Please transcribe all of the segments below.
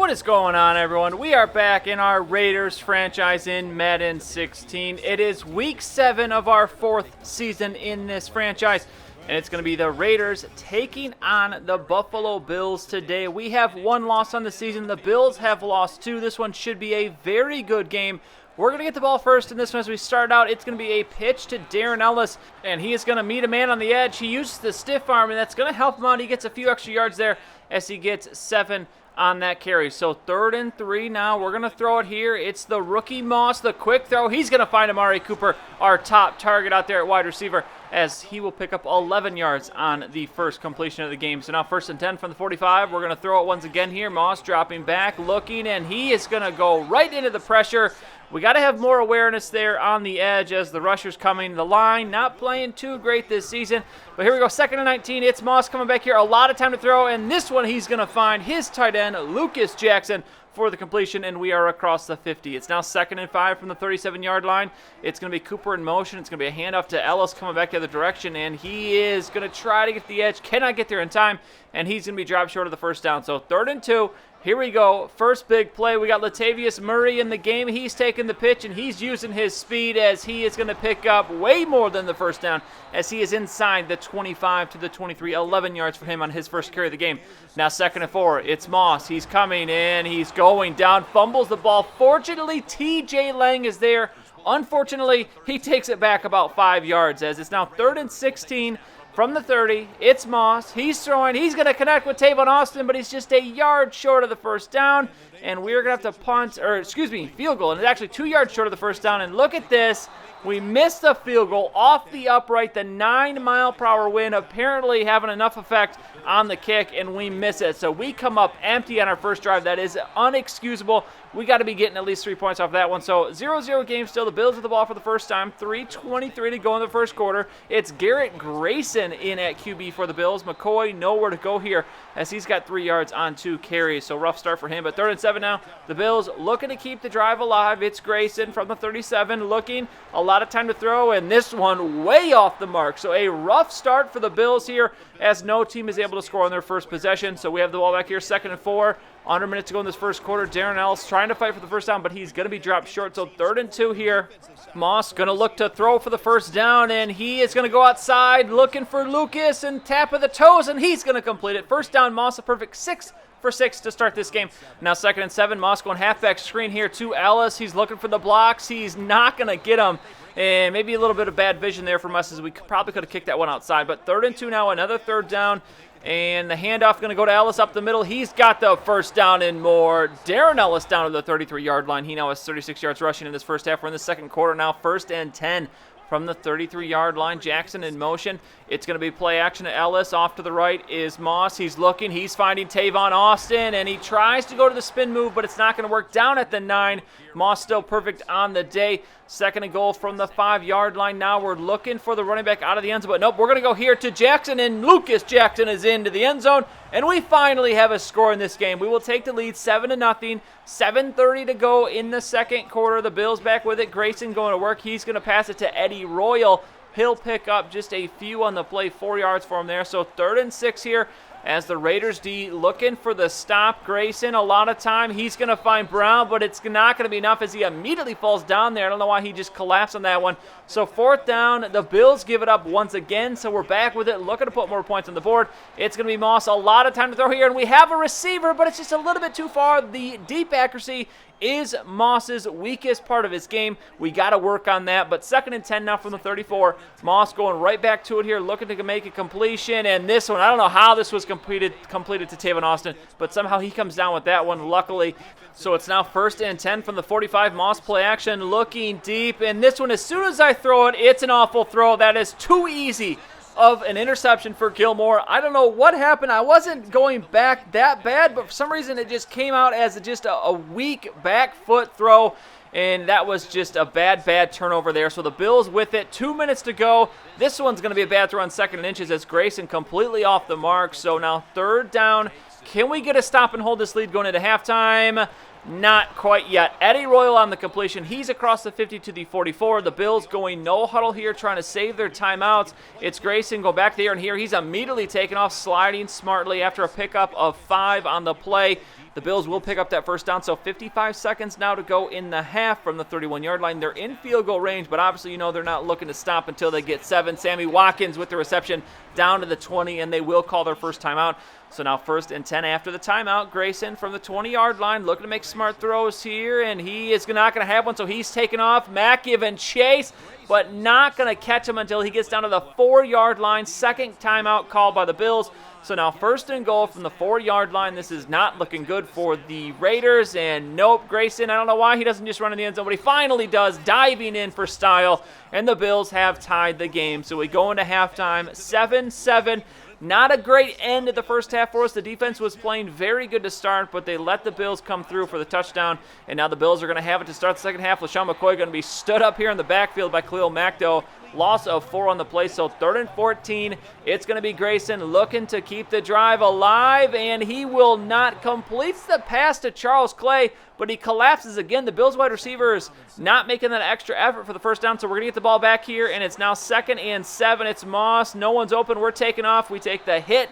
What is going on, everyone? We are back in our Raiders franchise in Madden 16. It is week 7 of our 4th season in this franchise, and it's going to be the Raiders taking on the Buffalo Bills today. We have 1 loss on the season. The Bills have lost 2. This one should be a very good game. We're going to get the ball first in this one as we start out. It's going to be a pitch to Darren Ellis, and he is going to meet a man on the edge. He uses the stiff arm, and that's going to help him out. He gets a few extra yards there as he gets 7 on that carry. So 3rd and 3 now. We're going to throw it here. It's the rookie Moss, the quick throw. He's going to find Amari Cooper, our top target out there at wide receiver, as he will pick up 11 yards on the first completion of the game. So now 1st and 10 from the 45. We're going to throw it once again here. Moss dropping back, looking, and he is going to go right into the pressure. We got to have more awareness there on the edge as the rusher's coming. The line not playing too great this season. But here we go, 2nd and 19. It's Moss coming back here. A lot of time to throw, and this one he's going to find his tight end, Lucas Jackson, for the completion, and we are across the 50. It's now 2nd and 5 from the 37-yard line. It's going to be Cooper in motion. It's going to be a handoff to Ellis coming back the other direction, and he is going to try to get the edge. Cannot get there in time, and he's going to be dropped short of the first down. So 3rd and 2. Here we go. First big play. We got Latavius Murray in the game. He's taking the pitch, and he's using his speed as he is going to pick up way more than the first down as he is inside the 25 to the 23. 11 yards for him on his first carry of the game. Now 2nd and 4. It's Moss. He's coming in. He's going down. Fumbles the ball. Fortunately, TJ Lang is there. Unfortunately, he takes it back about 5 yards as it's now 3rd and 16. From the 30, it's Moss. He's throwing. He's going to connect with Tavon Austin, but he's just a yard short of the first down. And we're going to have to field goal. And it's actually 2 yards short of the first down. And look at this. We missed the field goal off the upright. The 9-mile-per-hour wind apparently having enough effect on the kick, and we miss it. So we come up empty on our first drive. That is unexcusable. We got to be getting at least 3 points off that one. So 0-0 game still. The Bills with the ball for the first time. 3:23 to go in the first quarter. It's Garrett Grayson in at QB for the Bills. McCoy nowhere to go here as he's got 3 yards on 2 carries. So rough start for him. But 3rd and 7 now. The Bills looking to keep the drive alive. It's Grayson from the 37 looking. A lot of time to throw, and this one way off the mark. So a rough start for the Bills here as no team is able to score on their first possession. So we have the ball back here, 2nd and 4. Under a minute to go in this first quarter. Darren Ellis trying to fight for the first down, but he's going to be dropped short. So 3rd and 2 here. Moss going to look to throw for the first down, and he is going to go outside looking for Lucas and tap of the toes, and he's going to complete it. First down, Moss, a perfect 6 for 6 to start this game. Now 2nd and 7. Moss going halfback screen here to Ellis. He's looking for the blocks. He's not going to get them. And maybe a little bit of bad vision there from us as we probably could have kicked that one outside. But 3rd and 2 now, another 3rd down. And the handoff going to go to Ellis up the middle. He's got the first down and more. Darren Ellis down to the 33-yard line. He now has 36 yards rushing in this first half. We're in the second quarter now. 1st and 10 from the 33-yard line. Jackson in motion. It's going to be play action to Ellis. Off to the right is Moss. He's looking. He's finding Tavon Austin, and he tries to go to the spin move, but it's not going to work. Down at the 9. Moss still perfect on the day. 2nd and goal from the 5-yard line. Now we're looking for the running back out of the end zone, but nope, we're going to go here to Jackson, and Lucas Jackson is into the end zone, and we finally have a score in this game. We will take the lead 7-0. 7:30 to go in the second quarter. The Bills back with it. Grayson going to work. He's going to pass it to Eddie Royal. He'll pick up just a few on the play, 4 yards for him there. So 3rd and 6 here as the Raiders D looking for the stop. Grayson, a lot of time. He's going to find Brown, but it's not going to be enough as he immediately falls down there. I don't know why he just collapsed on that one. So 4th down, the Bills give it up once again, so we're back with it, looking to put more points on the board. It's going to be Moss. A lot of time to throw here, and we have a receiver, but it's just a little bit too far. The deep accuracy is Moss's weakest part of his game. We got to work on that, but 2nd and 10 now from the 34. Moss going right back to it here, looking to make a completion, and this one, I don't know how this was completed to Tavon Austin, but somehow he comes down with that one, luckily. So it's now 1st and 10 from the 45. Moss play action, looking deep, and this one, as soon as I throw it, it's an awful throw. That is too easy of an interception for Gilmore. I don't know what happened. I wasn't going back that bad, but for some reason it just came out as just a weak back foot throw, and that was just a bad turnover there. So the Bills with it. 2 minutes to go. This one's going to be a bad throw on 2nd and inches as Grayson completely off the mark. So now 3rd down. Can we get a stop and hold this lead going into halftime? Not quite yet. Eddie Royal on the completion. He's across the 50 to the 44. The Bills going no huddle here, trying to save their timeouts. It's Grayson go back there, and here he's immediately taken off, sliding smartly after a pickup of 5 on the play. The Bills will pick up that first down, so 55 seconds now to go in the half from the 31-yard line. They're in field goal range, but obviously they're not looking to stop until they get 7. Sammy Watkins with the reception down to the 20, and they will call their first timeout. So now 1st and 10 after the timeout. Grayson from the 20-yard line looking to make smart throws here, and he is not going to have one, so he's taken off. Mack giving chase, but not going to catch him until he gets down to the 4-yard line. Second timeout called by the Bills. So now 1st and goal from the 4-yard line. This is not looking good for the Raiders. And nope, Grayson, I don't know why he doesn't just run in the end zone, but he finally does, diving in for style. And the Bills have tied the game. So we go into halftime, 7-7. Not a great end to the first half for us. The defense was playing very good to start, but they let the Bills come through for the touchdown. And now the Bills are going to have it to start the second half. LaShawn McCoy going to be stood up here in the backfield by Khalil Mack, though. Loss of 4 on the play, so 3rd and 14. It's going to be Grayson looking to keep the drive alive, and he will not. Completes the pass to Charles Clay, but he collapses again. The Bills wide receivers not making that extra effort for the first down, so we're going to get the ball back here, and it's now 2nd and 7. It's Moss. No one's open. We're taking off. We take the hit.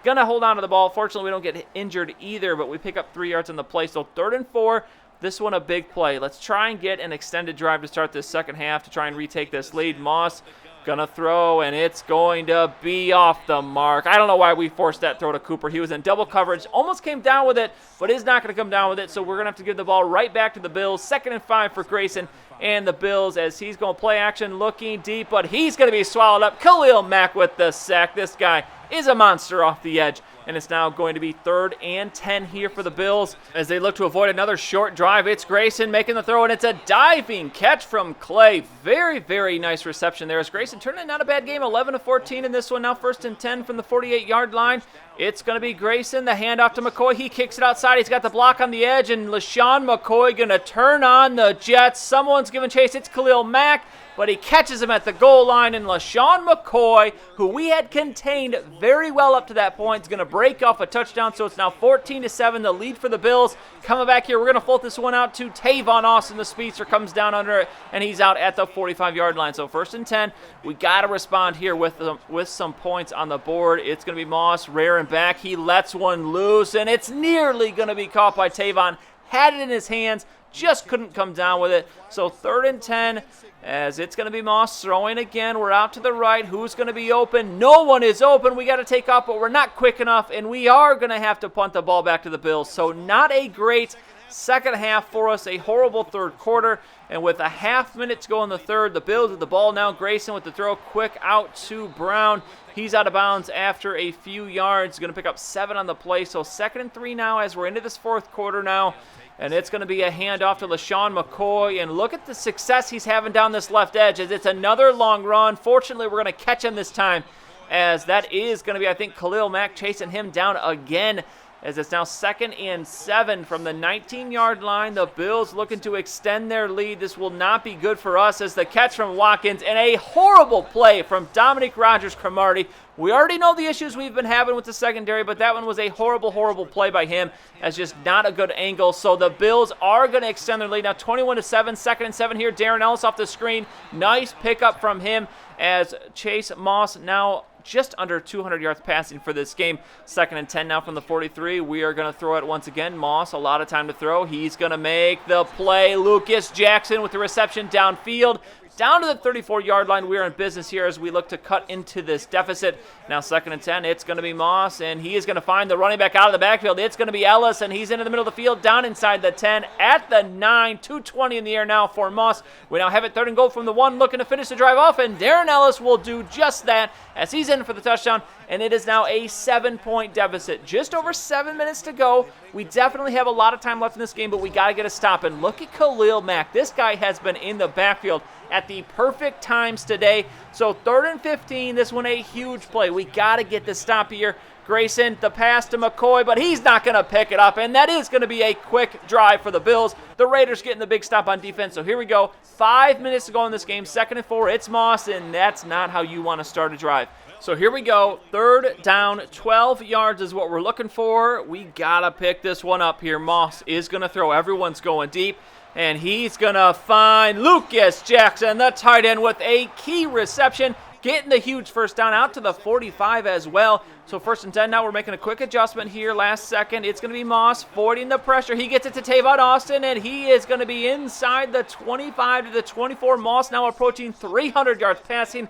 Going to hold on to the ball. Fortunately, we don't get injured either, but we pick up 3 yards on the play, so 3rd and 4. This one a big play. Let's try and get an extended drive to start this second half to try and retake this lead. Moss gonna throw, and it's going to be off the mark. I don't know why we forced that throw to Cooper. He was in double coverage, almost came down with it, but is not going to come down with it, so we're going to have to give the ball right back to the Bills. 2nd and 5 for Grayson and the Bills as he's going to play action, looking deep, but he's going to be swallowed up. Khalil Mack with the sack. This guy is a monster off the edge. And it's now going to be 3rd and 10 here for the Bills as they look to avoid another short drive. It's Grayson making the throw, and it's a diving catch from Clay. Very, very nice reception there as Grayson turned in not a bad game, 11 of 14 in this one. Now 1st and 10 from the 48-yard line. It's going to be Grayson. The handoff to McCoy. He kicks it outside. He's got the block on the edge, and LaShawn McCoy going to turn on the Jets. Someone's giving chase. It's Khalil Mack, but he catches him at the goal line, and LaShawn McCoy, who we had contained very well up to that point, is going to break off a touchdown, so it's now 14-7, the lead for the Bills. Coming back here, we're going to float this one out to Tavon Austin. The speedster comes down under it, and he's out at the 45-yard line. So 1st and 10, we got to respond here with some points on the board. It's going to be Moss, rearing back. He lets one loose, and it's nearly going to be caught by Tavon. Had it in his hands, just couldn't come down with it. So 3rd and 10, as it's going to be Moss throwing again. We're out to the right. Who's going to be open? No one is open. We got to take off, but we're not quick enough, and we are going to have to punt the ball back to the Bills. So not a great second half for us, a horrible 3rd quarter, and with a half minute to go in the 3rd, the Bills with the ball now. Grayson with the throw quick out to Brown. He's out of bounds after a few yards. Going to pick up 7 on the play, so 2nd and 3 now as we're into this 4th quarter now. And it's going to be a handoff to LaShawn McCoy. And look at the success he's having down this left edge as it's another long run. Fortunately, we're going to catch him this time as that is going to be, I think, Khalil Mack chasing him down again as it's now 2nd and 7 from the 19-yard line. The Bills looking to extend their lead. This will not be good for us as the catch from Watkins and a horrible play from Dominique Rodgers-Cromartie. We already know the issues we've been having with the secondary, but that one was a horrible, horrible play by him as just not a good angle. So the Bills are going to extend their lead now 21-7, 2nd and 7 here. Darren Ellis off the screen. Nice pickup from him as Chase Moss now just under 200 yards passing for this game. 2nd and 10 now from the 43. We are going to throw it once again. Moss, a lot of time to throw. He's going to make the play. Lucas Jackson with the reception downfield. Down to the 34-yard line. We are in business here as we look to cut into this deficit. Now 2nd and 10. It's going to be Moss, and he is going to find the running back out of the backfield. It's going to be Ellis, and he's into the middle of the field, down inside the 10, at the 9, 2:20 in the air now for Moss. We now have it 3rd and goal from the 1, looking to finish the drive off, and Darren Ellis will do just that as he's in for the touchdown, and it is now a 7-point deficit. Just over 7 minutes to go. We definitely have a lot of time left in this game, but we got to get a stop. And look at Khalil Mack. This guy has been in the backfield at the perfect times today. So 3rd and 15, this one a huge play. We got to get the stop here. Grayson, the pass to McCoy, but he's not going to pick it up, and that is going to be a quick drive for the Bills. The Raiders getting the big stop on defense, so here we go. 5 minutes to go in this game, 2nd and 4. It's Moss, and that's not how you want to start a drive. So here we go. 3rd down, 12 yards is what we're looking for. We got to pick this one up here. Moss is going to throw. Everyone's going deep. And he's going to find Lucas Jackson, the tight end, with a key reception. Getting the huge first down out to the 45 as well. So 1st and 10 now. We're making a quick adjustment here. Last second. It's going to be Moss avoiding the pressure. He gets it to Tavon Austin, and he is going to be inside the 25 to the 24. Moss now approaching 300 yards passing.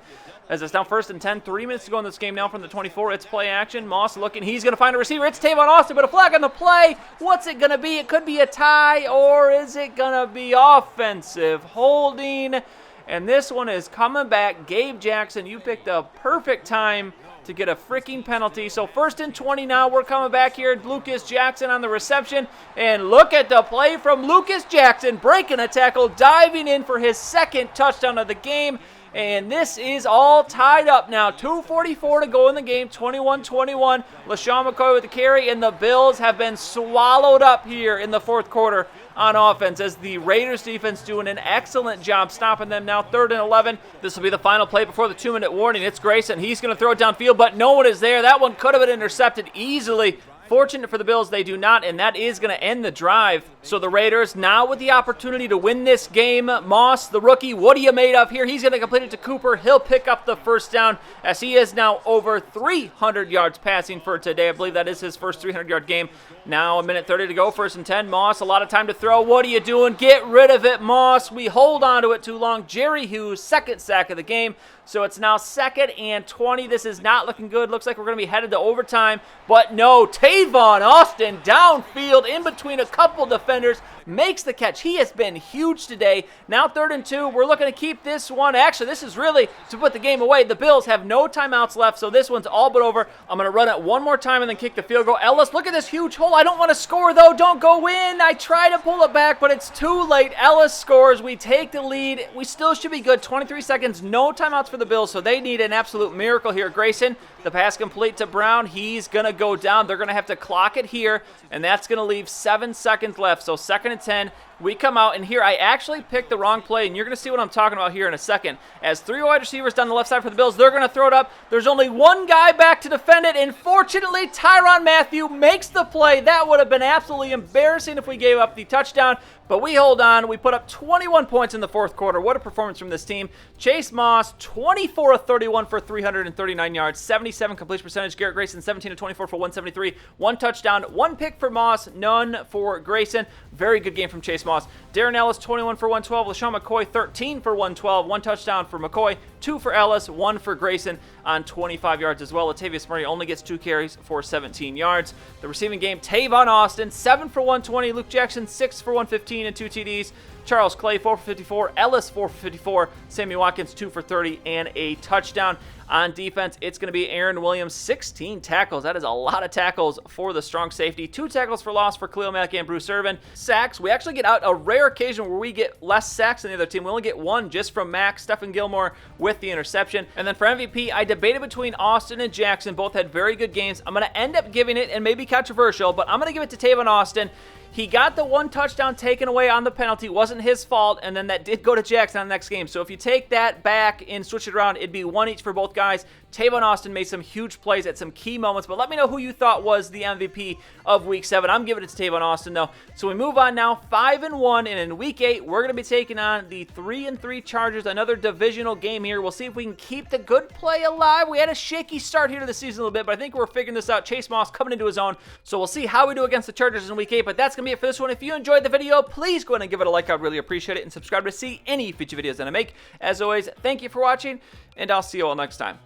As it's now 1st and 10, 3 minutes to go in this game now from the 24. It's play action. Moss looking. He's going to find a receiver. It's Tavon Austin, but a flag on the play. What's it going to be? It could be a tie, or is it going to be offensive holding? And this one is coming back. Gabe Jackson, you picked a perfect time to get a freaking penalty. So 1st and 20 now. We're coming back here. Lucas Jackson on the reception. And look at the play from Lucas Jackson. Breaking a tackle, diving in for his 2nd touchdown of the game. And this is all tied up now. 2:44 to go in the game. 21-21. LaShawn McCoy with the carry. And the Bills have been swallowed up here in the 4th quarter on offense, as the Raiders defense doing an excellent job stopping them now. 3rd and 11. This will be the final play before the 2-minute warning. It's Grayson. He's going to throw it downfield, but no one is there. That one could have been intercepted easily. Fortunate for the Bills, they do not, and that is going to end the drive. So the Raiders now with the opportunity to win this game. Moss, the rookie, what are you made of here? He's going to complete it to Cooper. He'll pick up the first down, as he is now over 300 yards passing for today. I believe that is his first 300-yard game. Now 1:30 to go, 1st and 10. Moss, a lot of time to throw. What are you doing? Get rid of it, Moss. We hold on to it too long. Jerry Hughes, 2nd sack of the game. So it's now 2nd and 20. This is not looking good. Looks like we're going to be headed to overtime. But no, Tavon Austin downfield in between a couple defenders. Makes the catch. He has been huge today. Now 3rd and 2. We're looking to keep this one. Actually, this is really to put the game away. The Bills have no timeouts left, so this one's all but over. I'm going to run it one more time and then kick the field goal. Ellis, look at this huge hole. I don't want to score, though. Don't go in. I try to pull it back, but it's too late. Ellis scores. We take the lead. We still should be good. 23 seconds. No timeouts for the Bills, so they need an absolute miracle here. Grayson, the pass complete to Brown. He's going to go down. They're going to have to clock it here, and that's going to leave 7 seconds left. So 2nd and 10. We come out, and here I actually picked the wrong play, and you're going to see what I'm talking about here in a second. As 3 wide receivers down the left side for the Bills, they're going to throw it up. There's only one guy back to defend it, and fortunately, Tyrann Mathieu makes the play. That would have been absolutely embarrassing if we gave up the touchdown, but we hold on. We put up 21 points in the 4th quarter. What a performance from this team. Chase Moss, 24 of 31 for 339 yards, 77 completion percentage. Garrett Grayson, 17 of 24 for 173. 1 touchdown, 1 pick for Moss, none for Grayson. Very good game from Chase Moss. Darren Ellis, 21 for 112. LaShawn McCoy, 13 for 112. 1 touchdown for McCoy, 2 for Ellis, 1 for Grayson on 25 yards as well. Latavius Murray only gets 2 carries for 17 yards. The receiving game, Tavon Austin, 7 for 120. Luke Jackson, 6 for 115 and 2 TDs. Charles Clay, 4 for 54. Ellis, 4 for 54. Sammy Watkins, 2 for 30 and a touchdown. On defense, it's going to be Aaron Williams, 16 tackles. That is a lot of tackles for the strong safety. 2 tackles for loss for Khalil Mack and Bruce Irvin. Sacks, we actually get out a rare occasion where we get less sacks than the other team. We only get 1 just from Mack. Stephen Gilmore with the interception. And then for MVP, I debated between Austin and Jackson. Both had very good games. I'm going to end up giving it, and maybe controversial, but I'm going to give it to Tavon Austin. He got the 1 touchdown taken away on the penalty. It wasn't his fault, and then that did go to Jackson on the next game. So if you take that back and switch it around, it'd be 1 each for both guys. Tavon Austin made some huge plays at some key moments, but let me know who you thought was the MVP of Week 7. I'm giving it to Tavon Austin, though. So we move on now, 5-1, and in Week 8, we're going to be taking on the 3-3 Chargers, another divisional game here. We'll see if we can keep the good play alive. We had a shaky start here to the season a little bit, but I think we're figuring this out. Chase Moss coming into his own, so we'll see how we do against the Chargers in Week 8, but that's going to be it for this one. If you enjoyed the video, please go ahead and give it a like. I'd really appreciate it, and subscribe to see any future videos that I make. As always, thank you for watching, and I'll see you all next time.